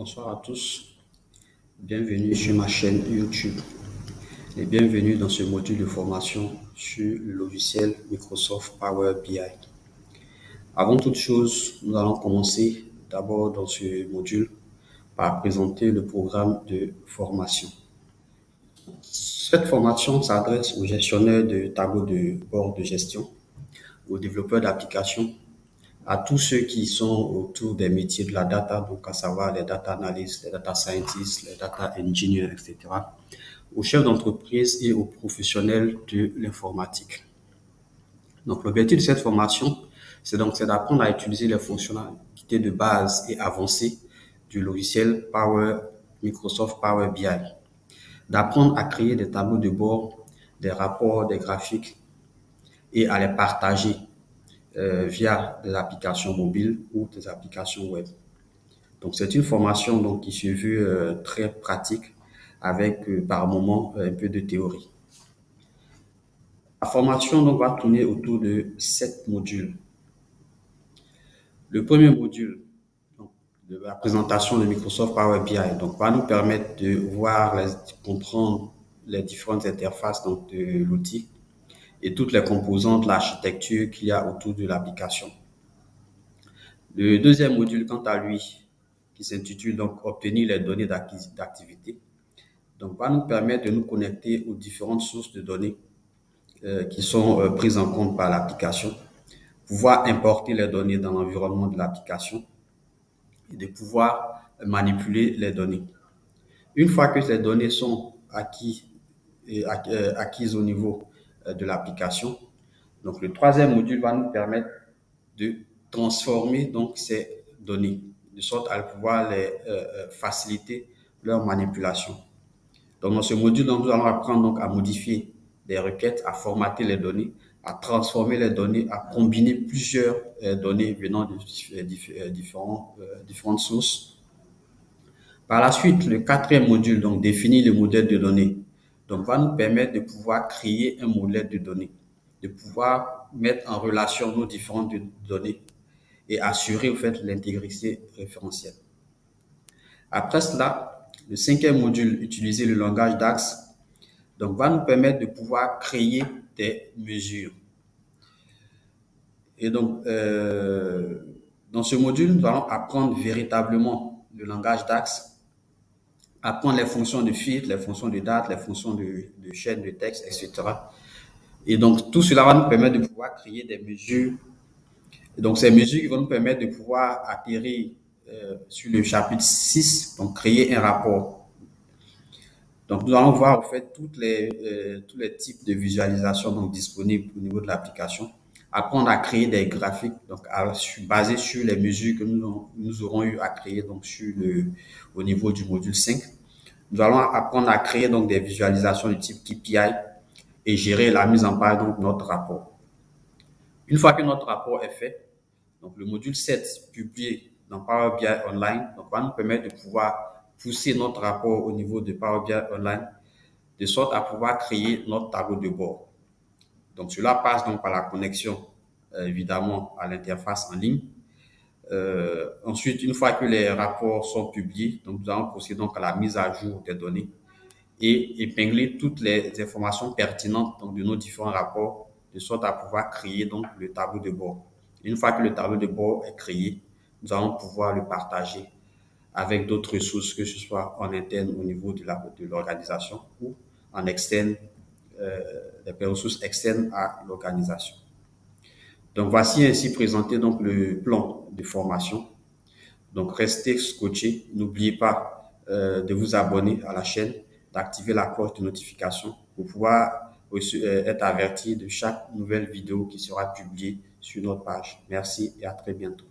Bonsoir à tous, bienvenue sur ma chaîne YouTube et bienvenue dans ce module de formation sur le logiciel Microsoft Power BI. Avant toute chose, nous allons commencer d'abord dans ce module par présenter le programme de formation. Cette formation s'adresse aux gestionnaires de tableaux de bord de gestion, aux développeurs d'applications, à tous ceux qui sont autour des métiers de la data, donc à savoir les data analysts, les data scientists, les data engineers, etc., aux chefs d'entreprise et aux professionnels de l'informatique. Donc, l'objectif de cette formation, c'est d'apprendre à utiliser les fonctionnalités de base et avancées du logiciel Microsoft Power BI, d'apprendre à créer des tableaux de bord, des rapports, des graphiques et à les partager via des applications mobiles ou des applications web. Donc, c'est une formation qui se veut très pratique avec par moment un peu de théorie. La formation va tourner autour de 7 modules. Le premier module de la présentation de Microsoft Power BI va nous permettre de comprendre les différentes interfaces de l'outil et toutes les composantes, l'architecture qu'il y a autour de l'application. Le deuxième module, quant à lui, qui s'intitule Obtenir les données d'activité, va nous permettre de nous connecter aux différentes sources de données qui sont prises en compte par l'application, pouvoir importer les données dans l'environnement de l'application et de pouvoir manipuler les données. Une fois que ces données sont acquises au niveau de l'application, donc le troisième module va nous permettre de transformer ces données de sorte à pouvoir les faciliter leur manipulation. Donc dans ce module, nous allons apprendre à modifier des requêtes, à formater les données, à transformer les données, à combiner plusieurs données venant de différentes sources. Par la suite, le quatrième module, définir le modèle de données, va nous permettre de pouvoir créer un modèle de données, de pouvoir mettre en relation nos différentes données et assurer l'intégrité référentielle. Après cela, le cinquième module, utiliser le langage DAX, va nous permettre de pouvoir créer des mesures. Et dans ce module, nous allons apprendre véritablement le langage DAX, apprendre les fonctions de filtre, les fonctions de date, les fonctions de chaîne de texte, etc. Et donc, tout cela va nous permettre de pouvoir créer des mesures. Et donc, ces mesures vont nous permettre de pouvoir atterrir sur le chapitre 6, donc créer un rapport. Donc, nous allons voir tous les types de visualisation disponibles au niveau de l'application. Apprendre à créer des graphiques basés sur les mesures que nous aurons eu à créer au niveau du module 5. Nous allons apprendre à créer des visualisations du type KPI et gérer la mise en page de notre rapport. Une fois que notre rapport est fait, le module 7 publié dans Power BI Online va nous permettre de pouvoir pousser notre rapport au niveau de Power BI Online de sorte à pouvoir créer notre tableau de bord. Donc, cela passe par la connexion, évidemment, à l'interface en ligne. Ensuite, une fois que les rapports sont publiés, nous allons procéder à la mise à jour des données et épingler toutes les informations pertinentes de nos différents rapports de sorte à pouvoir créer le tableau de bord. Une fois que le tableau de bord est créé, nous allons pouvoir le partager avec d'autres ressources, que ce soit en interne au niveau de l'organisation ou en externe, des ressources externes à l'organisation. Donc, voici ainsi présenté le plan de formation. Donc, restez scotchés. N'oubliez pas de vous abonner à la chaîne, d'activer la cloche de notification pour pouvoir être averti de chaque nouvelle vidéo qui sera publiée sur notre page. Merci et à très bientôt.